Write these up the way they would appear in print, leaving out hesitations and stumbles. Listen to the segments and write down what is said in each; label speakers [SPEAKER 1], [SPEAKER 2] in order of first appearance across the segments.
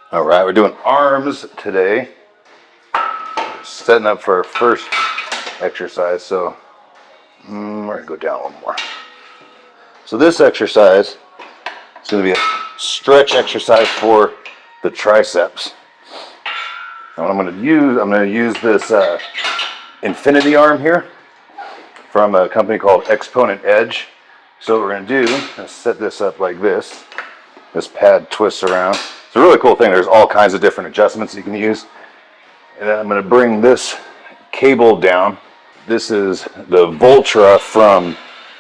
[SPEAKER 1] All right, we're doing arms today. Setting up for our first exercise, so we're gonna go down one more. So this exercise is gonna be a stretch exercise for the triceps. And what I'm gonna use this infinity arm here from a company called Exponent Edge. So what we're gonna do is set this up like this. This pad twists around. It's a really cool thing. There's all kinds of different adjustments you can use. And then I'm going to bring this cable down. This is the Voltra from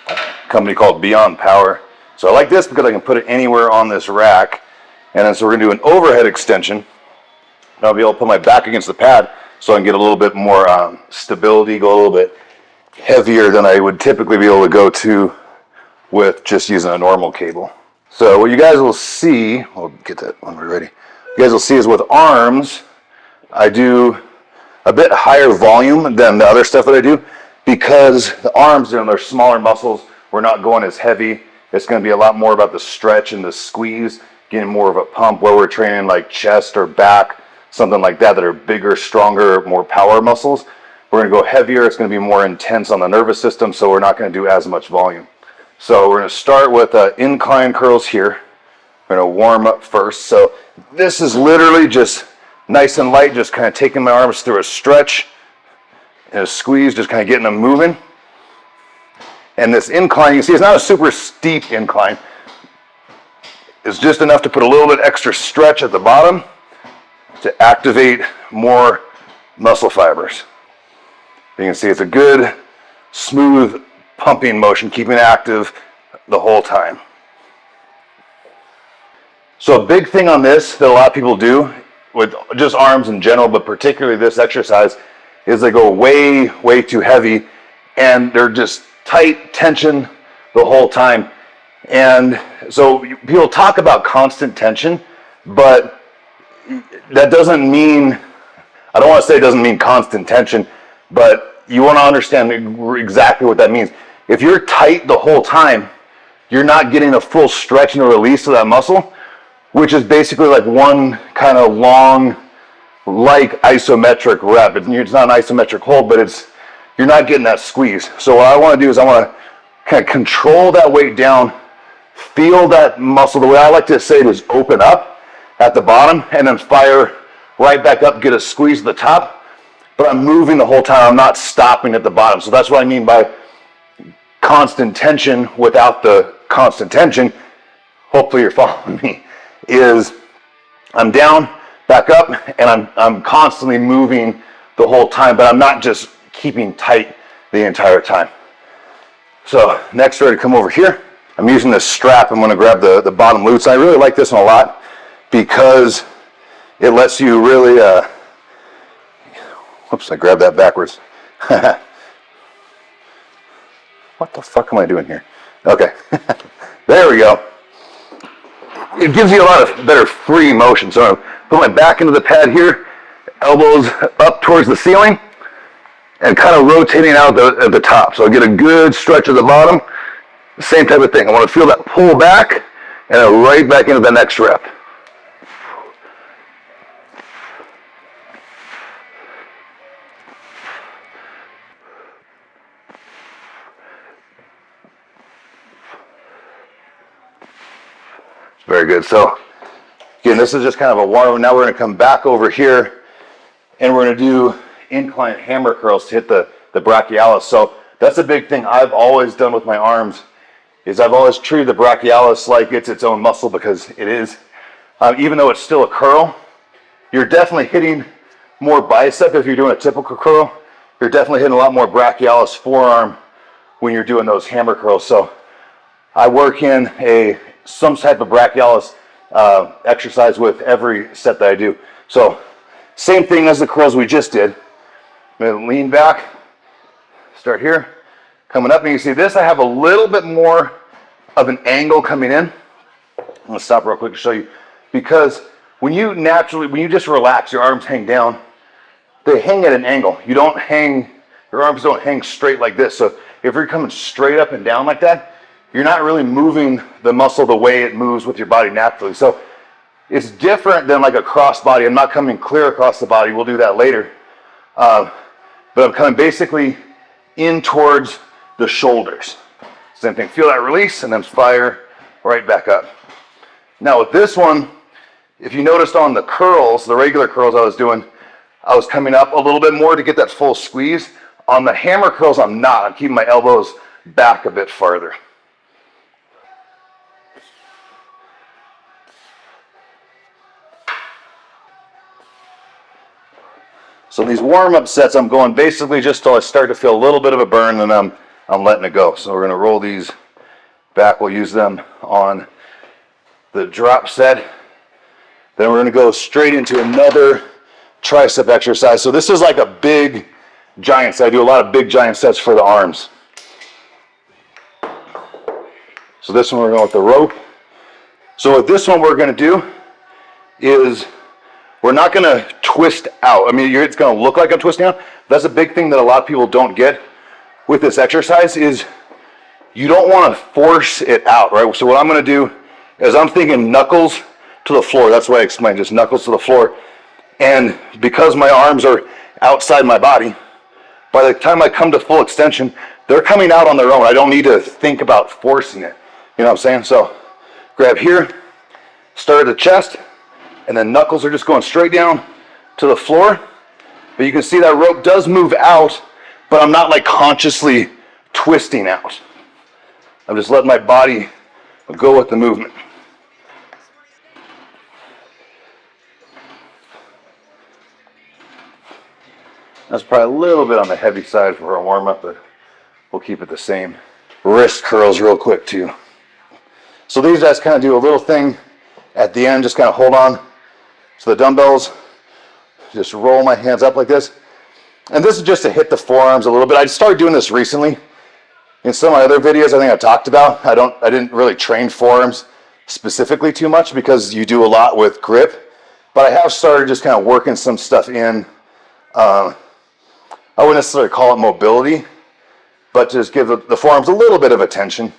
[SPEAKER 1] a company called Beyond Power. So I like this because I can put it anywhere on this rack. And then so we're going to do an overhead extension. I'll be able to put my back against the pad so I can get a little bit more stability, go a little bit heavier than I would typically be able to go to with just using a normal cable. So what you guys will see, we'll get that when we're ready. You guys will see is with arms, I do a bit higher volume than the other stuff that I do because the arms, they're smaller muscles. We're not going as heavy. It's going to be a lot more about the stretch and the squeeze, getting more of a pump where we're training like chest or back, something like that are bigger, stronger, more power muscles. We're going to go heavier. It's going to be more intense on the nervous system, so we're not going to do as much volume. So we're going to start with incline curls here. We're going to warm up first. So this is literally just nice and light, just kind of taking my arms through a stretch and a squeeze, just kind of getting them moving. And this incline, you can see it's not a super steep incline. It's just enough to put a little bit extra stretch at the bottom to activate more muscle fibers. You can see it's a good, smooth pumping motion, keeping it active the whole time. So a big thing on this that a lot of people do with just arms in general, but particularly this exercise, is they go way, way too heavy and they're just tight tension the whole time. And so people talk about constant tension, but that doesn't mean, I don't want to say it doesn't mean constant tension, but you want to understand exactly what that means. If you're tight the whole time, you're not getting a full stretch and a release of that muscle, which is basically like one kind of long, like isometric rep. It's not an isometric hold, but you're not getting that squeeze. So what I want to do is I want to kind of control that weight down, feel that muscle. The way I like to say it is open up at the bottom and then fire right back up, get a squeeze at the top, but I'm moving the whole time. I'm not stopping at the bottom. So that's what I mean by constant tension without the constant tension. Hopefully you're following me. Is I'm down, back up, and I'm constantly moving the whole time, but I'm not just keeping tight the entire time. So next, we're going to come over here. I'm using this strap. I'm going to grab the bottom glutes. I really like this one a lot because it lets you really, whoops, I grabbed that backwards. What the fuck am I doing here? Okay, there we go. It gives you a lot of better free motion. So I put my back into the pad here, elbows up towards the ceiling, and kind of rotating out at the top. So I get a good stretch at the bottom. Same type of thing. I want to feel that pull back, and then right back into the next rep. Very good. So again, this is just kind of a warm-up. Now we're going to come back over here and we're going to do incline hammer curls to hit the brachialis. So that's a big thing I've always done with my arms is I've always treated the brachialis like it's its own muscle because it is. Even though it's still a curl, you're definitely hitting more bicep if you're doing a typical curl. You're definitely hitting a lot more brachialis forearm when you're doing those hammer curls. So I work in some type of brachialis exercise with every set that I do. So same thing as the curls we just did. I'm going to lean back, start here, coming up, and you see this, I have a little bit more of an angle coming in. I'm going to stop real quick to show you, because when you just relax, your arms hang down, they hang at an angle. Your arms don't hang straight like this. So if you're coming straight up and down like that, you're not really moving the muscle the way it moves with your body naturally. So It's different than like a cross body. I'm not coming clear across the body. We'll do that later. But I'm coming basically in towards the shoulders. Same thing. Feel that release and then fire right back up. Now with this one, if you noticed on the curls, the regular curls I was doing, I was coming up a little bit more to get that full squeeze. On the hammer curls, I'm not. I'm keeping my elbows back a bit farther. So these warm-up sets, I'm going basically just till I start to feel a little bit of a burn, and I'm letting it go. So we're going to roll these back. We'll use them on the drop set. Then we're going to go straight into another tricep exercise. So this is like a big giant set. I do a lot of big giant sets for the arms. So this one we're going with the rope. So with this one we're going to do is we're not going to twist out. I mean, it's going to look like I'm twisting out. That's a big thing that a lot of people don't get with this exercise is you don't want to force it out, right? So what I'm going to do is I'm thinking knuckles to the floor. That's why I explained, just knuckles to the floor. And because my arms are outside my body, by the time I come to full extension, they're coming out on their own. I don't need to think about forcing it. You know what I'm saying? So grab here, start at the chest, and then knuckles are just going straight down to the floor. But you can see that rope does move out, but I'm not like consciously twisting out. I'm just letting my body go with the movement. That's probably a little bit on the heavy side for a warm-up, but we'll keep it the same. Wrist curls real quick too. So these guys kind of do a little thing at the end, just kind of hold on to the dumbbells, just roll my hands up like this. And this is just to hit the forearms a little bit. I started doing this recently. In some of my other videos I think I talked about, I didn't really train forearms specifically too much because you do a lot with grip, but I have started just kind of working some stuff in. I wouldn't necessarily call it mobility, but just give the forearms a little bit of attention.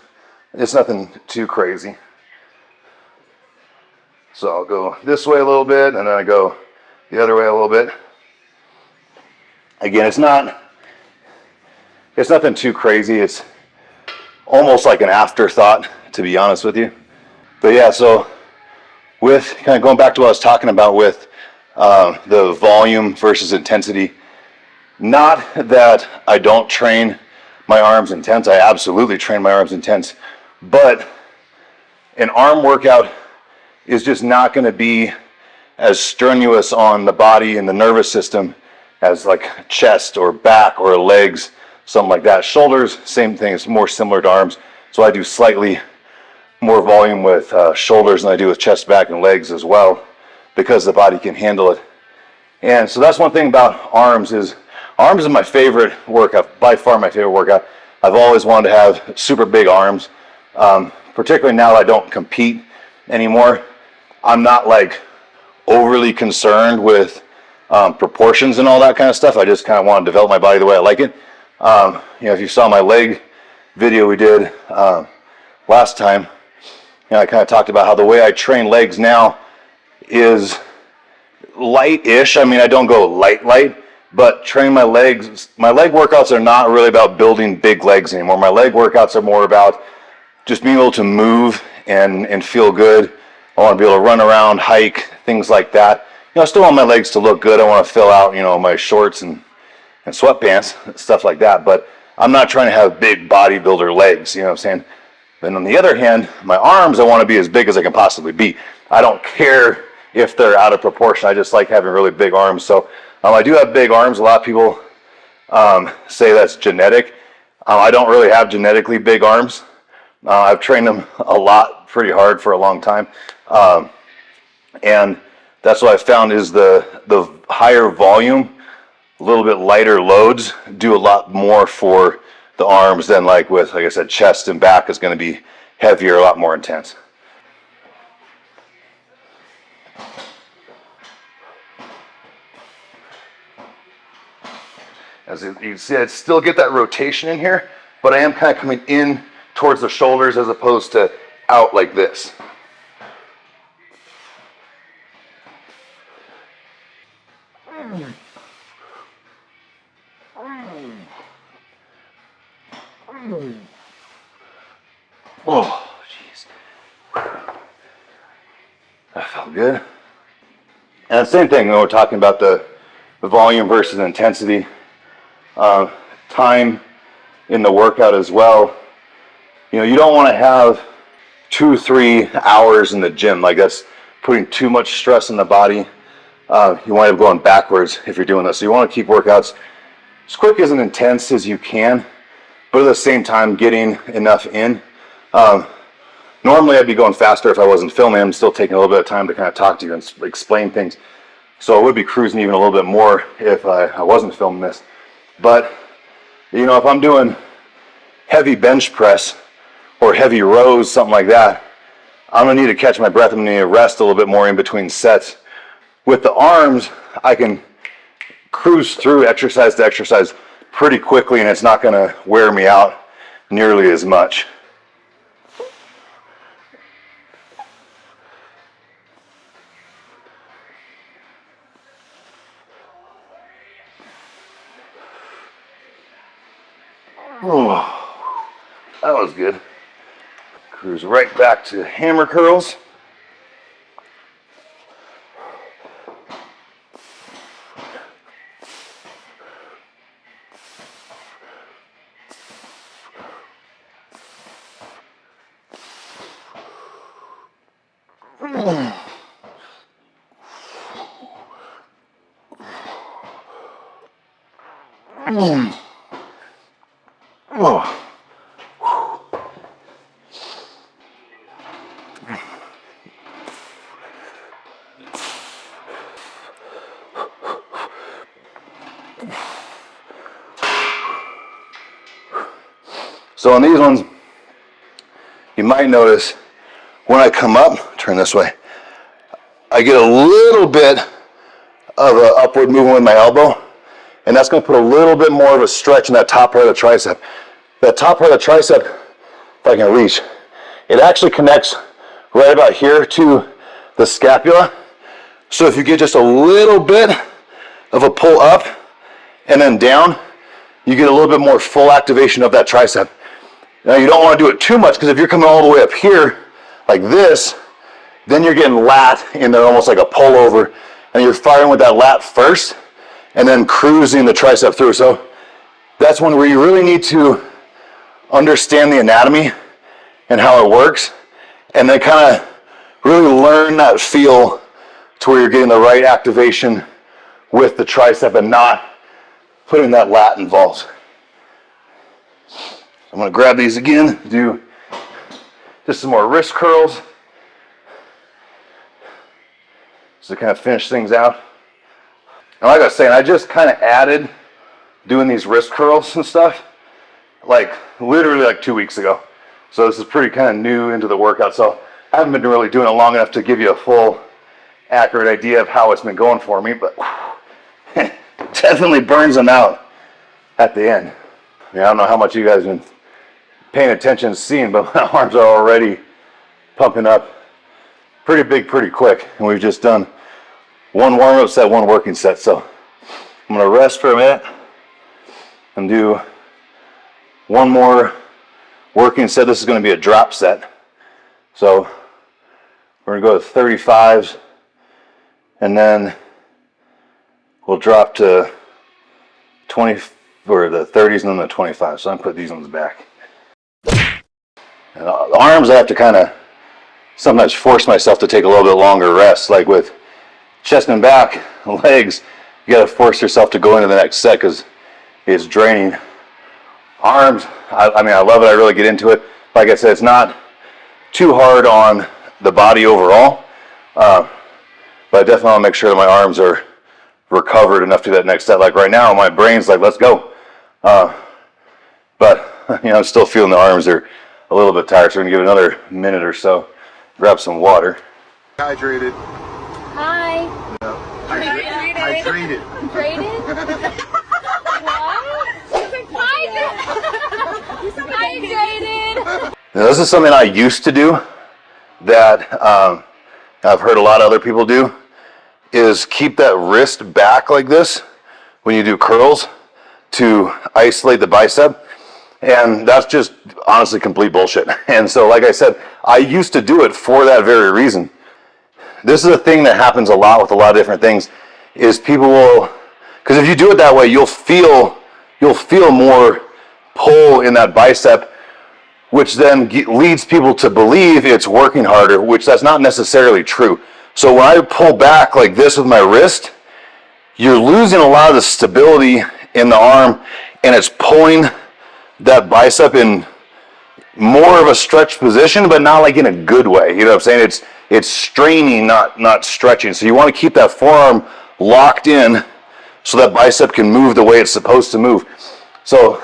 [SPEAKER 1] It's nothing too crazy. So I'll go this way a little bit, and then I go the other way a little bit. Again, it's nothing too crazy. It's almost like an afterthought, to be honest with you. But yeah, so with kind of going back to what I was talking about with the volume versus intensity, not that I don't train my arms intense. I absolutely train my arms intense, but an arm workout is just not going to be as strenuous on the body and the nervous system as like chest or back or legs, something like that. Shoulders, same thing. It's more similar to arms. So I do slightly more volume with shoulders than I do with chest, back, and legs as well, because the body can handle it. And so that's one thing about arms is my favorite workout, by far my favorite workout. I've always wanted to have super big arms, particularly now that I don't compete anymore. I'm not like overly concerned with proportions and all that kind of stuff. I just kind of want to develop my body the way I like it. If you saw my leg video we did last time, I kind of talked about how the way I train legs now is light-ish. I mean, I don't go light, but train my legs. My leg workouts are not really about building big legs anymore. My leg workouts are more about just being able to move and feel good. I want to be able to run around, hike, things like that. I still want my legs to look good. I want to fill out, my shorts and sweatpants, stuff like that. But I'm not trying to have big bodybuilder legs, you know what I'm saying? Then on the other hand, my arms, I want to be as big as I can possibly be. I don't care if they're out of proportion. I just like having really big arms. So I do have big arms. A lot of people say that's genetic. I don't really have genetically big arms. I've trained them a lot, pretty hard for a long time. And that's what I found is the higher volume, a little bit lighter loads do a lot more for the arms than like I said, chest and back is going to be heavier, a lot more intense. As you can see, I still get that rotation in here, but I am kind of coming in towards the shoulders as opposed to out like this. Oh, jeez. That felt good. And the same thing when we're talking about the volume versus intensity. Time in the workout as well. You know, you don't want to have 2-3 hours in the gym. Like, that's putting too much stress on the body. You wind up going backwards if you're doing this. So you want to keep workouts as quick as and intense as you can, but at the same time getting enough in. Normally I'd be going faster if I wasn't filming. I'm still taking a little bit of time to kind of talk to you and explain things. So I would be cruising even a little bit more if I wasn't filming this. But, you know, if I'm doing heavy bench press or heavy rows, something like that, I'm gonna need to catch my breath. I'm gonna need to rest a little bit more in between sets. With the arms, I can cruise through exercise to exercise pretty quickly, and it's not gonna wear me out nearly as much. Oh, that was good. Cruise right back to hammer curls. Oh. So on these ones, you might notice when I come up, turn this way, I get a little bit of an upward movement with my elbow, and that's going to put a little bit more of a stretch in that top part of the tricep. That top part of the tricep, if I can reach, it actually connects right about here to the scapula. So if you get just a little bit of a pull up and then down, you get a little bit more full activation of that tricep. Now you don't want to do it too much, because if you're coming all the way up here like this, then you're getting lat in there almost like a pullover, and you're firing with that lat first and then cruising the tricep through. So that's one where you really need to understand the anatomy and how it works, and then kind of really learn that feel to where you're getting the right activation with the tricep and not putting that lat involved. I'm going to grab these again, do just some more wrist curls so to kind of finish things out. And like I was saying, I just kind of added doing these wrist curls and stuff like literally like 2 weeks ago. So this is pretty kind of new into the workout. So I haven't been really doing it long enough to give you a full accurate idea of how it's been going for me, but it definitely burns them out at the end. I mean, I don't know how much you guys have been paying attention and seeing, but my arms are already pumping up pretty big, pretty quick. And we've just done one warm-up set, one working set. So I'm going to rest for a minute and do one more working set. This is going to be a drop set. So we're going to go to 35s, and then we'll drop to 20 or the 30s and then the 25s. So I'm going to put these ones back. And the arms, I have to kind of sometimes force myself to take a little bit longer rest. Like with chest and back, legs, you got to force yourself to go into the next set because it's draining. Arms, I mean, I love it. I really get into it. Like I said, it's not too hard on the body overall, but I definitely want to make sure that my arms are recovered enough to that next set. Like right now, my brain's like, let's go. But you know, I'm still feeling the arms are a little bit tired, so we're gonna give it another minute or so. Grab some water.
[SPEAKER 2] Hydrated.
[SPEAKER 3] Hi.
[SPEAKER 2] Yeah. Hydrated.
[SPEAKER 3] Hydrated? What? Hydrated.
[SPEAKER 1] Now, this is something I used to do that I've heard a lot of other people do, is keep that wrist back like this when you do curls to isolate the bicep. And that's just honestly complete bullshit. And so, like I said, I used to do it for that very reason. This is a thing that happens a lot with a lot of different things, is people will, because if you do it that way, you'll feel more pull in that bicep, which then leads people to believe it's working harder, which that's not necessarily true. So when I pull back like this with my wrist, you're losing a lot of the stability in the arm, and it's pulling that bicep in more of a stretched position, but not like in a good way. You know what I'm saying? It's straining, not stretching. So you want to keep that forearm locked in so that bicep can move the way it's supposed to move. So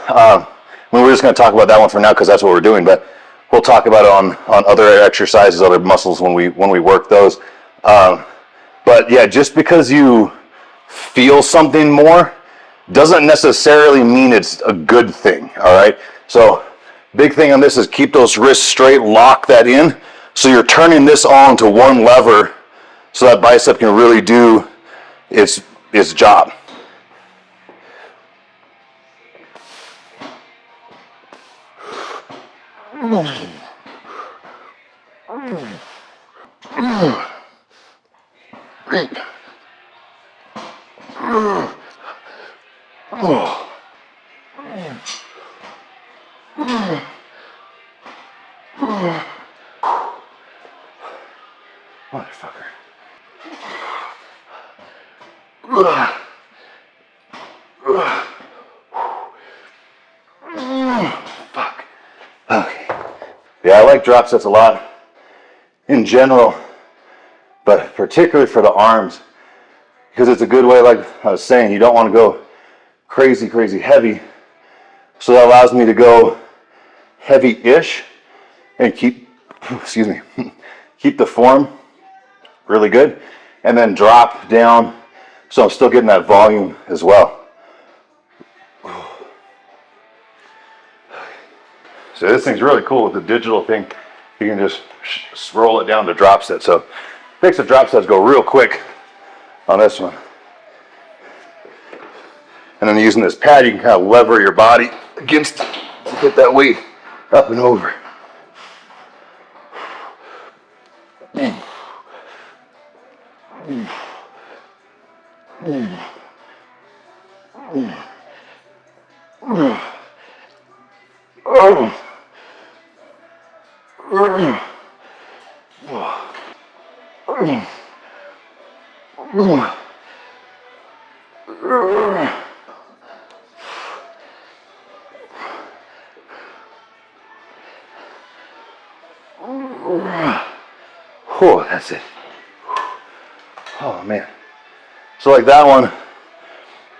[SPEAKER 1] we're just going to talk about that one for now because that's what we're doing, but we'll talk about it on other exercises, other muscles when we work those. But yeah, just because you feel something more doesn't necessarily mean it's a good thing, all right? So big thing on this is keep those wrists straight, lock that in, so you're turning this all into one lever so that bicep can really do its job. Motherfucker. Fuck. Okay. Yeah, I like drop sets a lot in general, but particularly for the arms, because it's a good way, like I was saying, you don't want to go crazy heavy. So that allows me to go heavy-ish and keep the form really good, and then drop down so I'm still getting that volume as well. So this thing's really cool with the digital thing. You can just roll it down to drop set. So makes the drop sets go real quick on this one. And then using this pad, you can kind of lever your body against to get that weight up and over. Oh, that's it. Oh man. So like that one,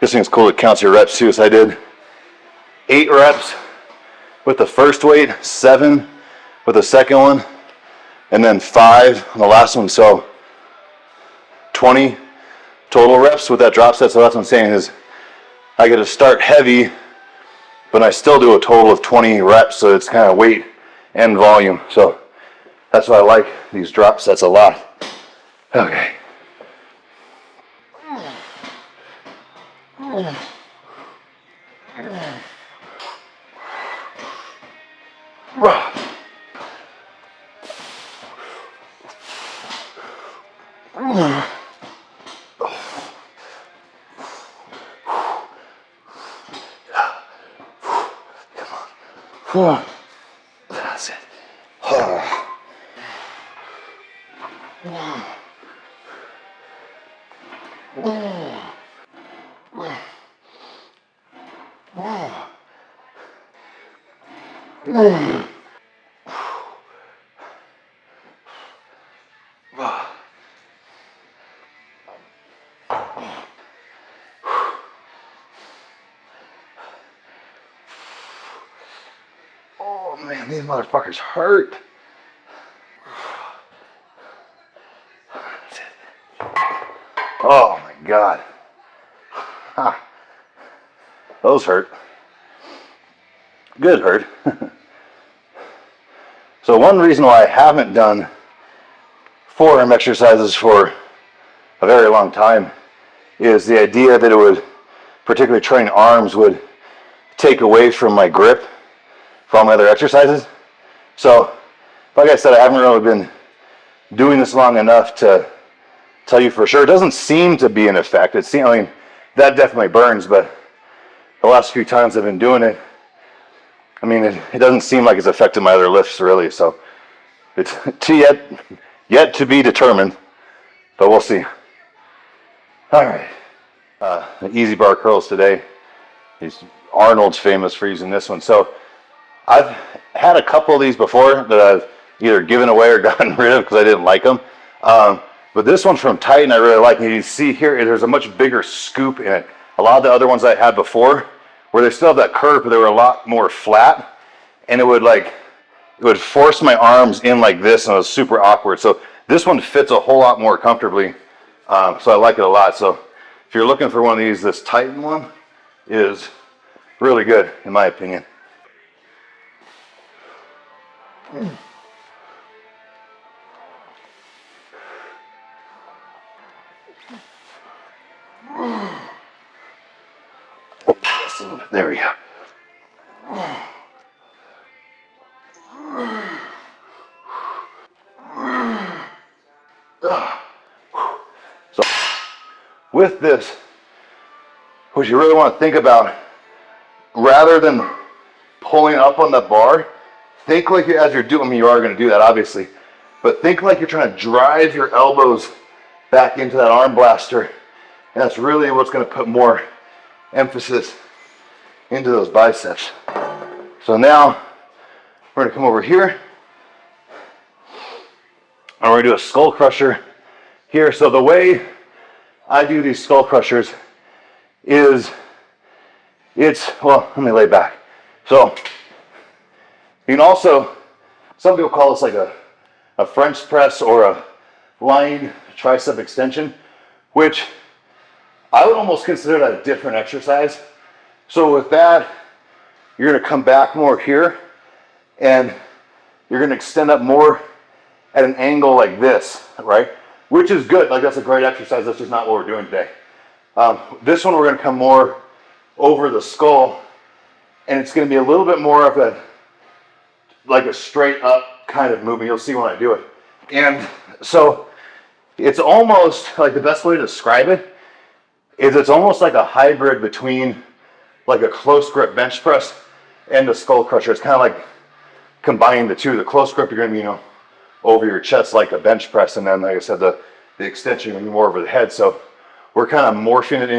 [SPEAKER 1] this thing's cool, it counts your reps too. So I did 8 reps with the first weight, 7 with the second one, and then 5 on the last one. So 20 total reps with that drop set. So that's what I'm saying is I get to start heavy, but I still do a total of 20 reps. So it's kind of weight and volume. So that's why I like these drop sets a lot. Okay. That's it. Oh man, these motherfuckers hurt. That's it. Oh my God. Ha. Those hurt. Good hurt. So one reason why I haven't done forearm exercises for a very long time is the idea that it would, particularly training arms, would take away from my grip for all my other exercises. So, like I said, I haven't really been doing this long enough to tell you for sure. It doesn't seem to be an effect. I mean, that definitely burns, but the last few times I've been doing it, I mean, it doesn't seem like it's affected my other lifts really. So it's yet to be determined, but we'll see. All right, the easy bar curls today. Arnold's famous for using this one. So I've had a couple of these before that I've either given away or gotten rid of because I didn't like them. But this one from Titan I really like. And you see here, there's a much bigger scoop in it. A lot of the other ones I had before, where they still have that curve, but they were a lot more flat. And it would force my arms in like this, and it was super awkward. So this one fits a whole lot more comfortably. So I like it a lot. So if you're looking for one of these, this Titan one is really good, in my opinion. There we go. So with this, what you really want to think about, rather than pulling up on the bar, think like as you're doing, I mean, you are going to do that obviously, but think like you're trying to drive your elbows back into that arm blaster. And that's really what's going to put more emphasis into those biceps. So now we're going to come over here and we're going to do a skull crusher here. So the way I do these skull crushers is well, let me lay back. So you can also, some people call this like a French press or a lying tricep extension, which I would almost consider that a different exercise. So with that, you're going to come back more here and you're going to extend up more at an angle like this, right? Which is good. Like, that's a great exercise. That's just not what we're doing today. This one, we're going to come more over the skull, and it's going to be a little bit more of like a straight up kind of movement. You'll see when I do it. And so it's almost like, the best way to describe it is it's almost like a hybrid between like a close grip bench press and the skull crusher. It's kind of like combining the two. The close grip, you're going to be, over your chest like a bench press, and then, like I said, the extension going to be more over the head. So we're kind of morphing it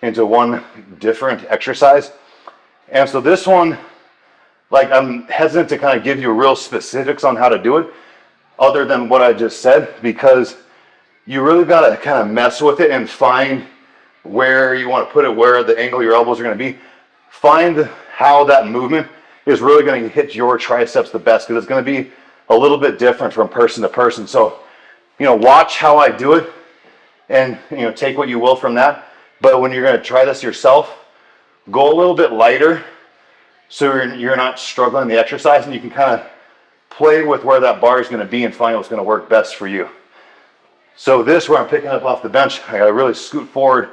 [SPEAKER 1] into one different exercise. And so this one, like, I'm hesitant to kind of give you real specifics on how to do it other than what I just said, because you really got to kind of mess with it and find where you want to put it, where the angle your elbows are going to be. Find how that movement is really going to hit your triceps the best, because it's going to be a little bit different from person to person. So, watch how I do it and, take what you will from that. But when you're going to try this yourself, go a little bit lighter so you're not struggling the exercise, and you can kind of play with where that bar is going to be and find what's going to work best for you. So this, where I'm picking up off the bench, I got to really scoot forward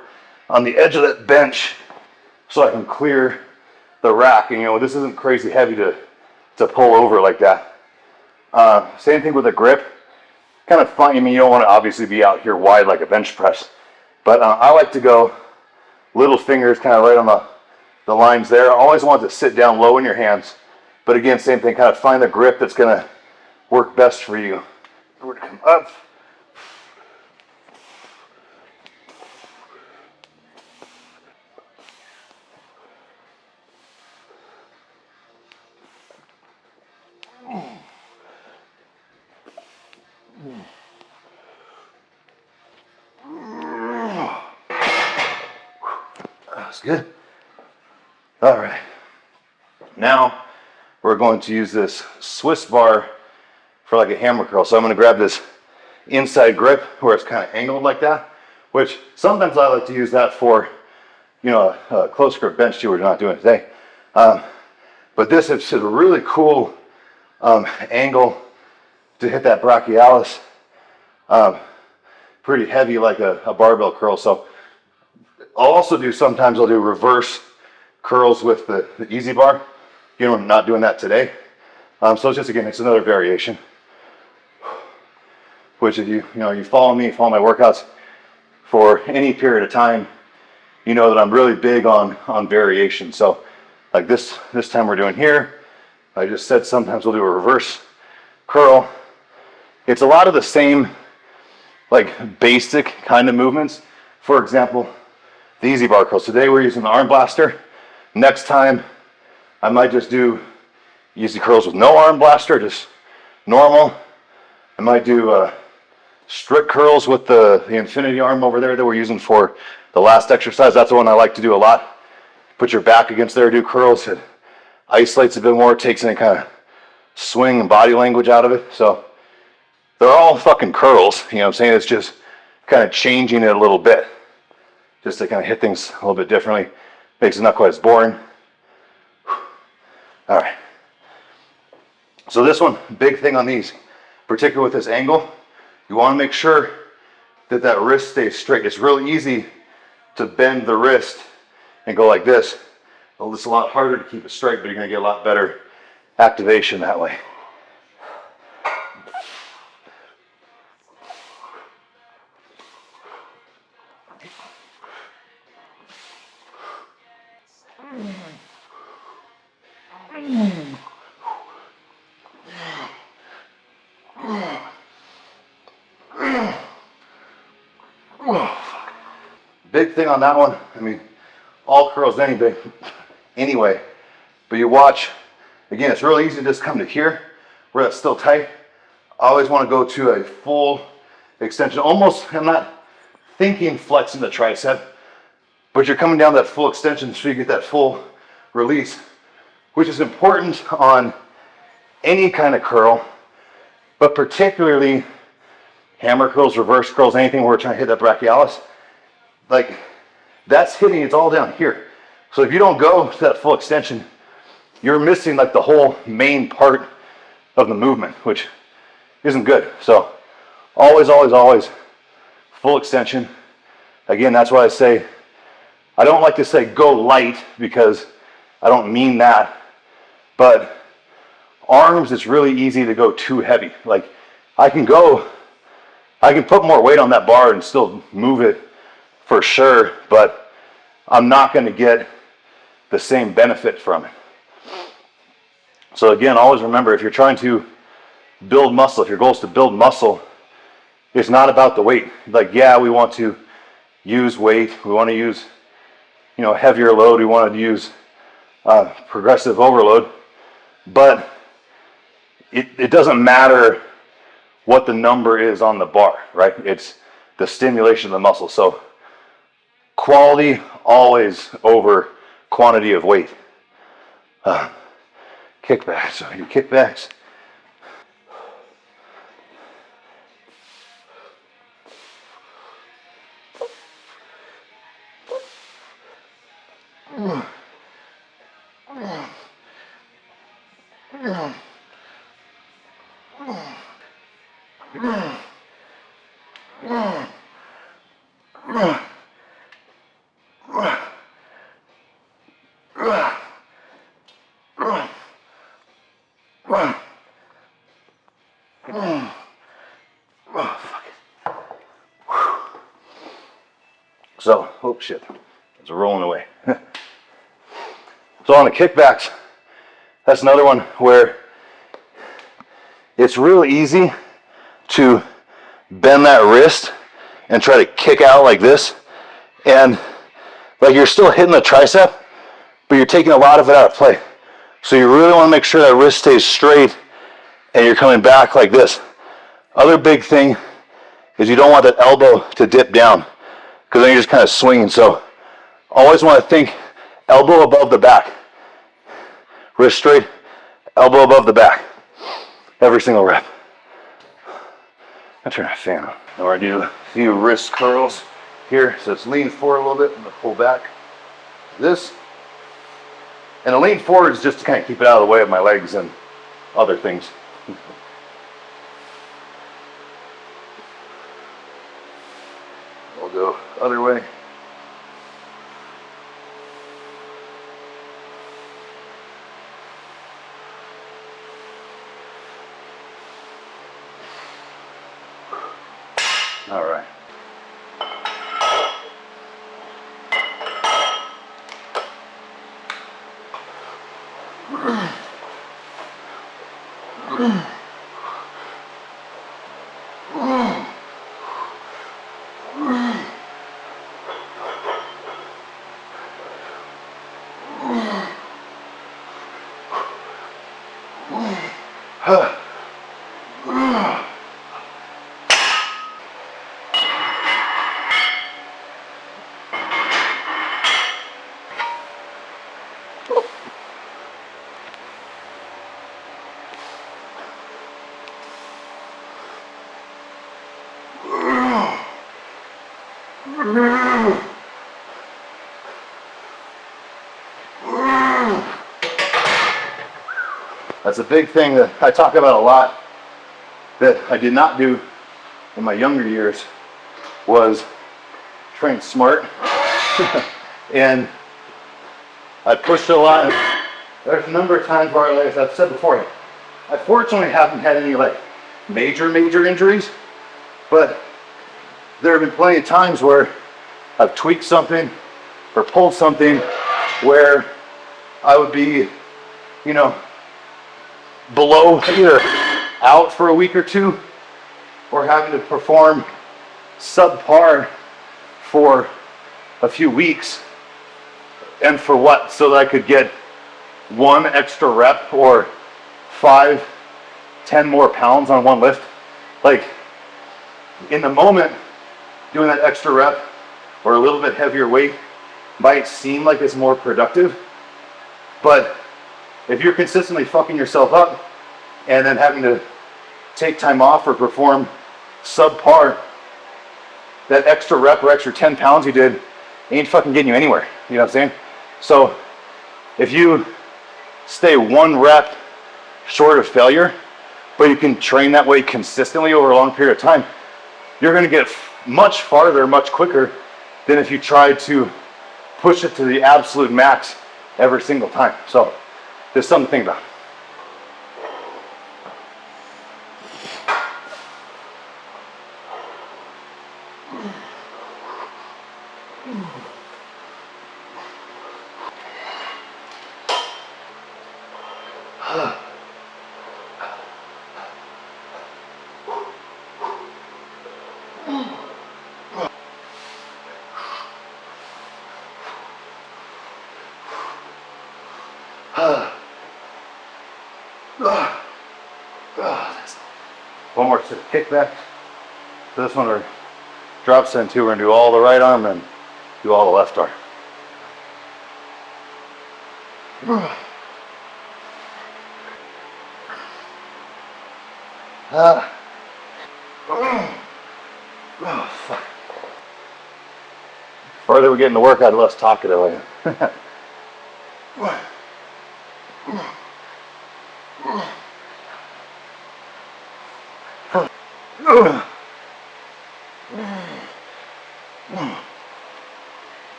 [SPEAKER 1] on the edge of that bench so I can clear the rack. And this isn't crazy heavy to pull over like that. Same thing with the grip. Kind of fun. You don't want to obviously be out here wide like a bench press, but I like to go little fingers kind of right on the lines there. I always want to sit down low in your hands, but again, same thing. Kind of find the grip that's going to work best for you. We're going to come up. That's good. All right. Now we're going to use this Swiss bar for like a hammer curl. So I'm going to grab this inside grip where it's kind of angled like that, which sometimes I like to use that for, a close grip bench too, we're not doing it today. But this is a really cool angle to hit that brachialis. pretty heavy like a barbell curl. So I'll also do, sometimes I'll do reverse curls with the easy bar. You know, I'm not doing that today. So it's just, again, it's another variation. Which if you follow me, follow my workouts for any period of time, you know that I'm really big on variation. So like this time we're doing here, I just said sometimes we'll do a reverse curl. It's a lot of the same like basic kind of movements. For example, the easy bar curls. Today we're using the arm blaster. Next time I might just do easy curls with no arm blaster, just normal. I might do strict curls with the infinity arm over there that we're using for the last exercise. That's the one I like to do a lot. Put your back against there, do curls. It isolates a bit more, takes any kind of swing and body language out of it. So they're all fucking curls, you know what I'm saying? It's just kind of changing it a little bit, just to kind of hit things a little bit differently. Makes it not quite as boring. All right. So this one, big thing on these, particularly with this angle, you want to make sure that that wrist stays straight. It's really easy to bend the wrist and go like this. Well, it's a lot harder to keep it straight, but you're going to get a lot better activation that way. Big thing on that one, I mean, all curls anyway, but you watch, again, it's really easy to just come to here where that's still tight. I always want to go to a full extension, almost, I'm not thinking flexing the tricep, but you're coming down that full extension so you get that full release, which is important on any kind of curl, but particularly hammer curls, reverse curls, anything where we're trying to hit that brachialis. Like that's hitting, it's all down here. So if you don't go to that full extension, you're missing like the whole main part of the movement, which isn't good. So always, always, always full extension. Again, that's why I say, I don't like to say go light because I don't mean that, but arms, it's really easy to go too heavy. Like I can put more weight on that bar and still move it for sure, but I'm not going to get the same benefit from it. So again, always remember, if you're trying to build muscle, if your goal is to build muscle, it's not about the weight. Like, yeah, we want to use weight. We want to use, heavier load. We want to use progressive overload, but it doesn't matter what the number is on the bar, right? It's the stimulation of the muscle. So quality always over quantity of weight. Kickbacks, so your kickbacks. So, oh shit, it's rolling away. So on the kickbacks, that's another one where it's really easy to bend that wrist and try to kick out like this. And like you're still hitting the tricep, but you're taking a lot of it out of play. So you really want to make sure that wrist stays straight and you're coming back like this. Other big thing is you don't want that elbow to dip down because then you're just kind of swinging. So always want to think elbow above the back. Wrist straight, elbow above the back. Every single rep. I'll turn that fan on. Now I do a few wrist curls here. So it's lean forward a little bit. I'm going to pull back this. And the lean forward is just to kind of keep it out of the way of my legs and other things. We'll go other way. All right. That's a big thing that I talk about a lot that I did not do in my younger years was train smart. And I pushed a lot. There's a number of times where, like I've said before, I fortunately haven't had any like major injuries, but there have been plenty of times where I've tweaked something or pulled something where I would be, you know, below, either out for a week or two or having to perform subpar for a few weeks. And for what? So that I could get 1 extra rep or 5, 10 more pounds on one lift. Like in the moment, doing that extra rep or a little bit heavier weight might seem like it's more productive, but if you're consistently fucking yourself up and then having to take time off or perform subpar, that extra rep or extra 10 pounds you did ain't fucking getting you anywhere. You know what I'm saying? So if you stay 1 rep short of failure, but you can train that way consistently over a long period of time, you're going to get much farther, much quicker than if you try to push it to the absolute max every single time. So there's something to think about. One more set of kickback. So this one are drop set 2. We're gonna do all the right arm and do all the left arm. Oh, fuck. The farther we get in the workout, the less talkative I am.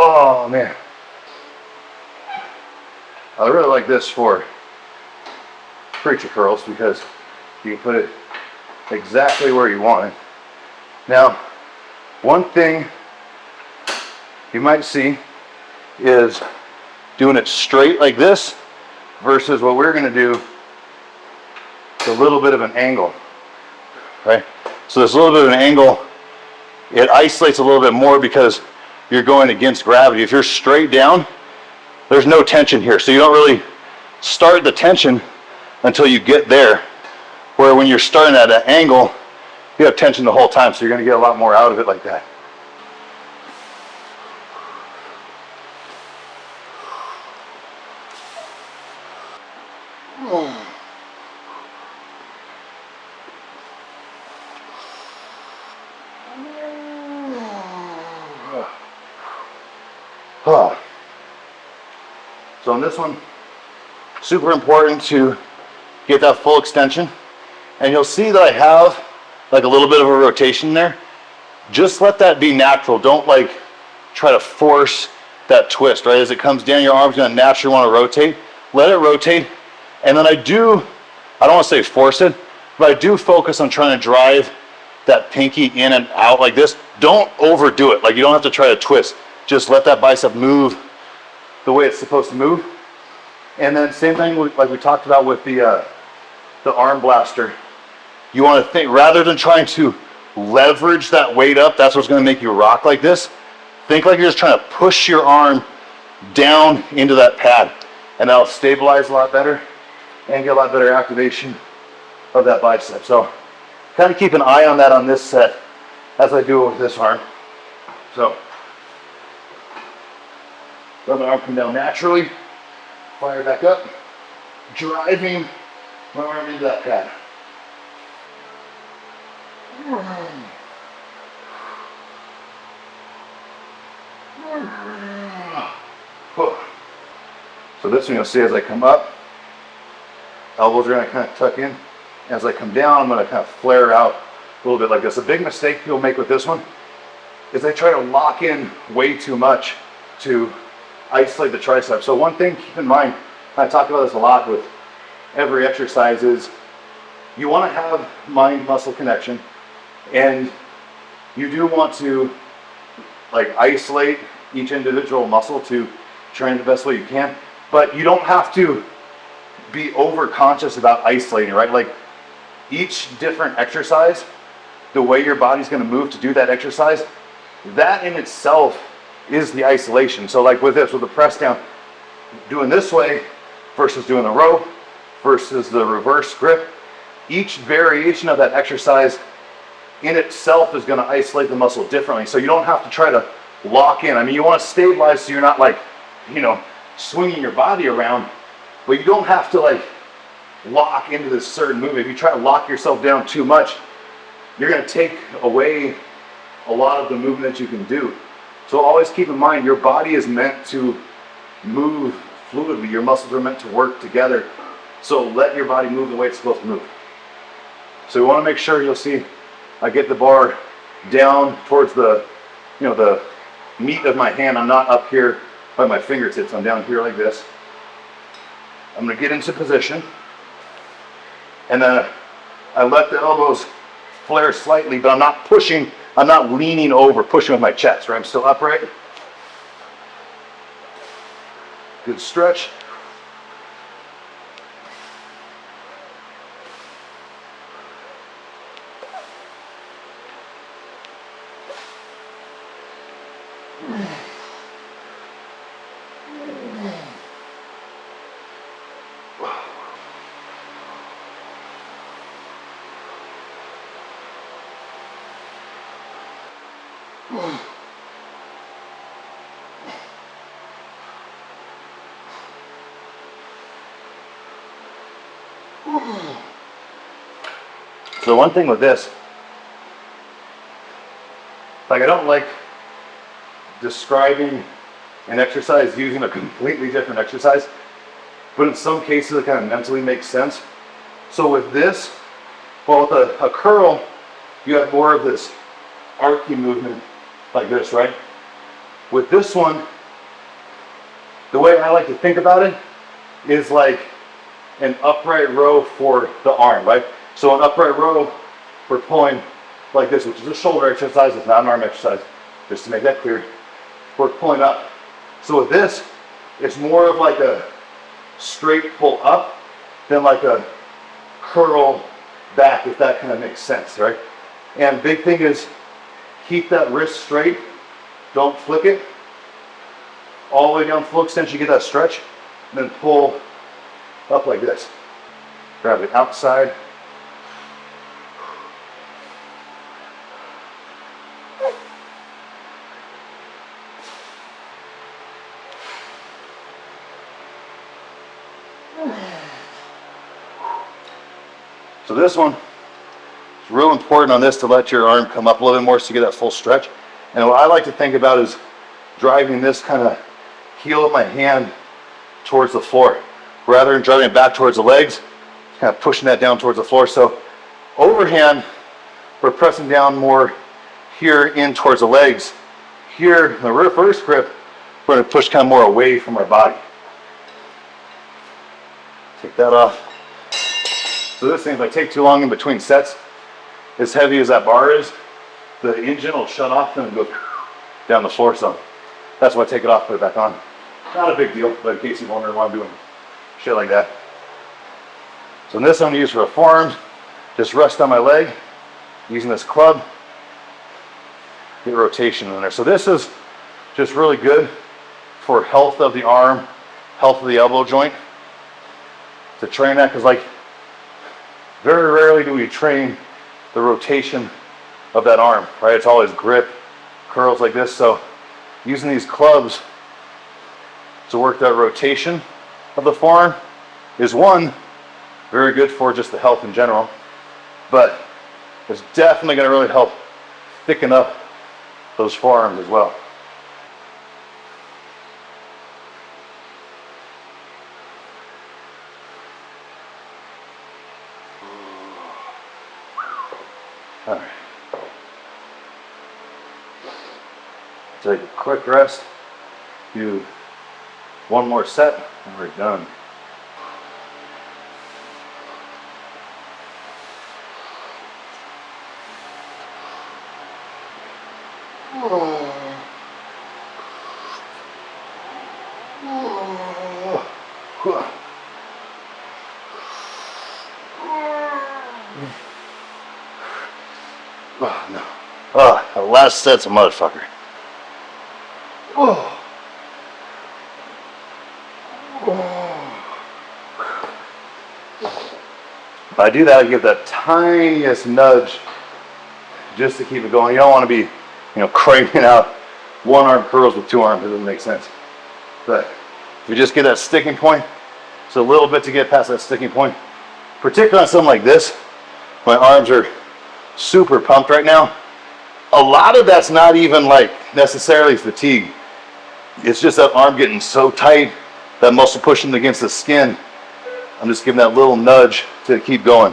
[SPEAKER 1] Oh man, I really like this for preacher curls because you can put it exactly where you want it. Now, one thing you might see is doing it straight like this versus what we're going to do is a little bit of an angle, right? So this little bit of an angle, it isolates a little bit more because you're going against gravity. If you're straight down, there's no tension here. So you don't really start the tension until you get there. Where when you're starting at an angle, you have tension the whole time. So you're going to get a lot more out of it like that. So on this one, super important to get that full extension. And you'll see that I have like a little bit of a rotation there. Just let that be natural. Don't like try to force that twist, right? As it comes down, your arm's gonna naturally wanna rotate. Let it rotate. And then I don't wanna say force it, but I do focus on trying to drive that pinky in and out like this. Don't overdo it. Like you don't have to try to twist. Just let that bicep move the way it's supposed to move. And then same thing like we talked about with the arm blaster. You want to think, rather than trying to leverage that weight up, that's what's going to make you rock like this. Think like you're just trying to push your arm down into that pad, and that'll stabilize a lot better and get a lot better activation of that bicep. So kind of keep an eye on that on this set as I do it with this arm. So let my arm come down naturally, fire back up, driving my arm into that pad. So this one you'll see as I come up, elbows are going to kind of tuck in. As I come down, I'm going to kind of flare out a little bit like this. A big mistake you'll make with this one is they try to lock in way too much to isolate the tricep. So one thing keep in mind, I talk about this a lot with every exercise, is you want to have mind-muscle connection, and you do want to like isolate each individual muscle to train the best way you can, but you don't have to be over conscious about isolating, right? Like each different exercise, the way your body's going to move to do that exercise, that in itself is the isolation. So like with this, with the press down, doing this way versus doing the row versus the reverse grip, each variation of that exercise in itself is going to isolate the muscle differently. So you don't have to try to lock in. I mean, you want to stabilize so you're not like, swinging your body around, but you don't have to like lock into this certain movement. If you try to lock yourself down too much, you're going to take away a lot of the movement that you can do. So always keep in mind, your body is meant to move fluidly. Your muscles are meant to work together. So let your body move the way it's supposed to move. So you want to make sure, you'll see I get the bar down towards the meat of my hand. I'm not up here by my fingertips. I'm down here like this. I'm going to get into position, and then I let the elbows flare slightly, but I'm not pushing. I'm not leaning over, pushing with my chest, right? I'm still upright. Good stretch. So one thing with this, like I don't like describing an exercise using a completely different exercise, but in some cases it kind of mentally makes sense. So with this, well, with a curl, you have more of this arcing movement like this, right? With this one, the way I like to think about it is like an upright row for the arm, right? So an upright row, we're pulling like this, which is a shoulder exercise, it's not an arm exercise, just to make that clear. We're pulling up. So with this, it's more of like a straight pull up than like a curl back, if that kind of makes sense, right? And big thing is keep that wrist straight, don't flick it. All the way down full extension, get that stretch, and then pull up like this. Grab it outside. So this one, it's real important on this to let your arm come up a little bit more so you get that full stretch. And what I like to think about is driving this kind of heel of my hand towards the floor. Rather than driving it back towards the legs, kind of pushing that down towards the floor. So overhand, we're pressing down more here in towards the legs. Here, in the reverse grip, we're going to push kind of more away from our body. Take that off. So this thing, if I take too long in between sets, as heavy as that bar is, the engine will shut off and go down the floor some. That's why I take it off, put it back on. Not a big deal, but in case you're wondering why I'm doing shit like that. So in this I'm going to use for the forearms, just rest on my leg, using this club, get rotation in there. So this is just really good for health of the arm, health of the elbow joint, to train that, because like very rarely do we train the rotation of that arm, right? It's always grip, curls like this. So using these clubs to work that rotation of the forearm is one, very good for just the health in general, but it's definitely going to really help thicken up those forearms as well. All right. Take a quick rest. Do one more set and we're done. Oh, no. Oh, the last set's a motherfucker. Oh. If I do that, I give that tiniest nudge just to keep it going. You don't want to be, cranking out one arm curls with two arms. It doesn't make sense. But if you just get that sticking point, it's a little bit to get past that sticking point. Particularly on something like this, my arms are super pumped right now. A lot of that's not even like necessarily fatigue. It's just that arm getting so tight, that muscle pushing against the skin. I'm just giving that little nudge to keep going.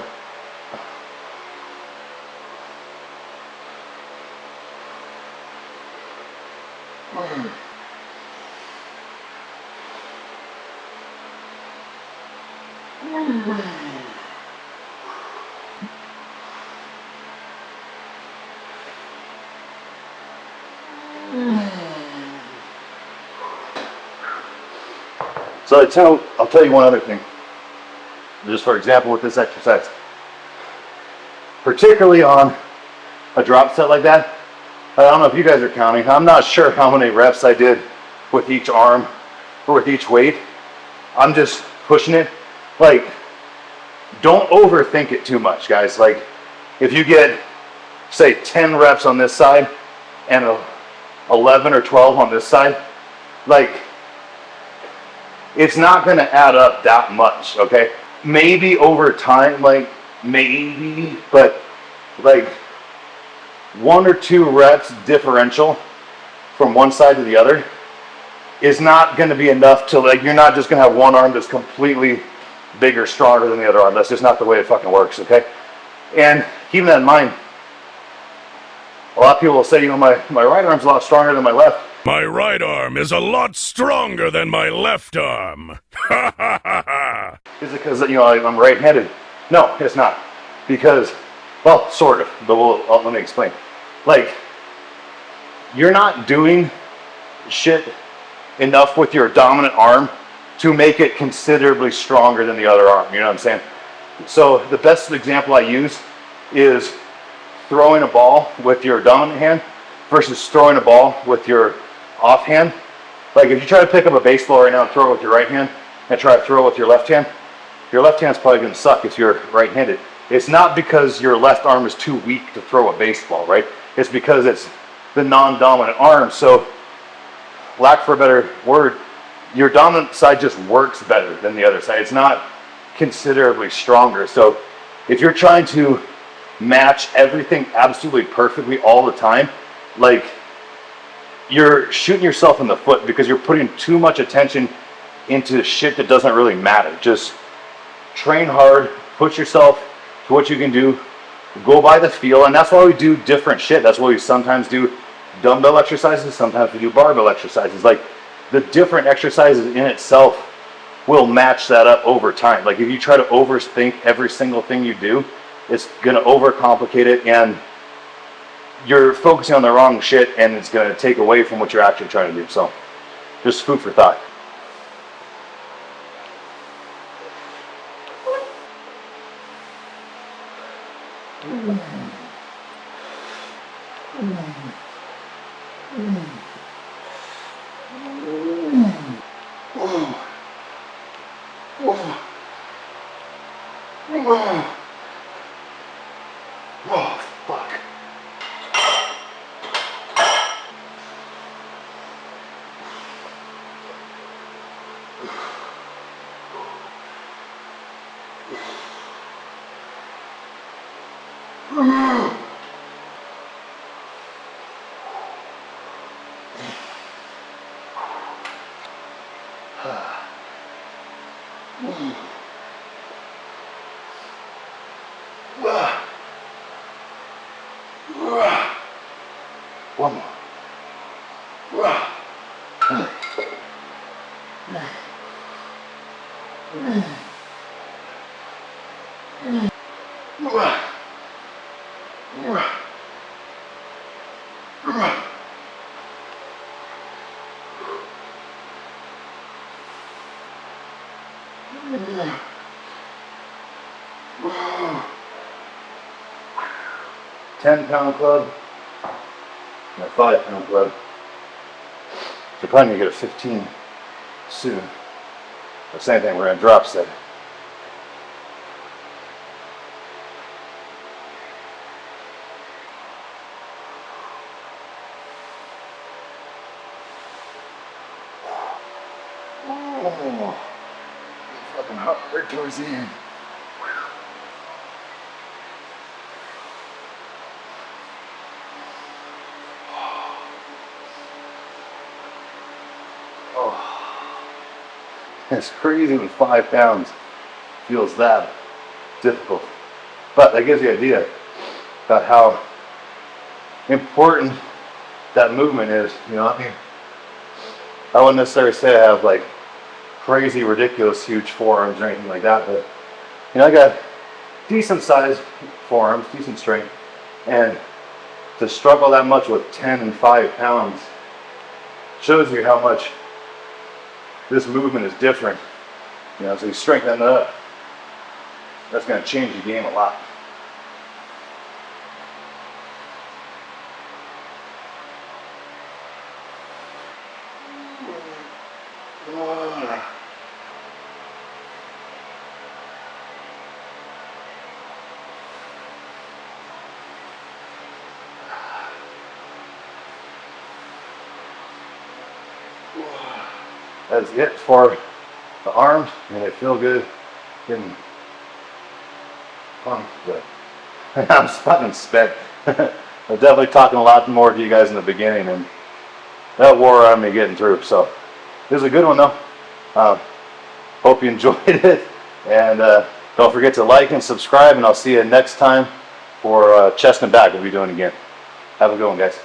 [SPEAKER 1] So I'll tell you one other thing. Just for example with this exercise. Particularly on a drop set like that, I don't know if you guys are counting. I'm not sure how many reps I did with each arm or with each weight. I'm just pushing it. Like, don't overthink it too much, guys. Like, if you get, say, 10 reps on this side and 11 or 12 on this side, like, it's not going to add up that much, okay? Maybe over time, maybe, but like 1 or 2 reps differential from one side to the other is not going to be enough to, you're not just going to have one arm that's completely bigger, stronger than the other arm. That's just not the way it fucking works, okay? And keeping that in mind, a lot of people will say, my right arm's a lot stronger than my left.
[SPEAKER 4] My right arm is a lot stronger than my left arm. Ha ha ha ha.
[SPEAKER 1] Is it because, I'm right-handed? No, it's not. Because, well, sort of, but let me explain. You're not doing shit enough with your dominant arm to make it considerably stronger than the other arm, you know what I'm saying? So the best example I use is throwing a ball with your dominant hand versus throwing a ball with your offhand. Like if you try to pick up a baseball right now and throw it with your right hand and try to throw it with your left hand's probably going to suck if you're right-handed. It's not because your left arm is too weak to throw a baseball, right? It's because it's the non-dominant arm. So, lack for a better word, your dominant side just works better than the other side. It's not considerably stronger. So, if you're trying to match everything absolutely perfectly all the time, you're shooting yourself in the foot because you're putting too much attention into shit that doesn't really matter. Just train hard, push yourself to what you can do. Go by the feel, and that's why we do different shit. That's why we sometimes do dumbbell exercises, sometimes we do barbell exercises. Like, the different exercises in itself will match that up over time. Like, if you try to overthink every single thing you do, it's gonna overcomplicate it, and you're focusing on the wrong shit, and it's gonna take away from what you're actually trying to do. So, just food for thought. Oh, fuck. One more. £10 club and a 5-pound club. You're probably gonna get a 15 soon. The same thing, we're gonna drop set. Oh, fucking hard towards the end. It's crazy when 5 pounds feels that difficult. But that gives you an idea about how important that movement is. You know, I mean, I wouldn't necessarily say I have like crazy, ridiculous, huge forearms or anything like that, but you know, I got decent sized forearms, decent strength, and to struggle that much with 10 and 5 pounds shows you how much this movement is different. You know, so you strengthen it up. That's going to change the game a lot. That's it for the arms, and they feel good. Getting pumped, but I'm fucking spent. I'm definitely talking a lot more to you guys in the beginning, and that wore on me getting through. So it was a good one though. Hope you enjoyed it, and don't forget to like and subscribe, and I'll see you next time for chest and back. We'll be doing again. Have a good one, guys.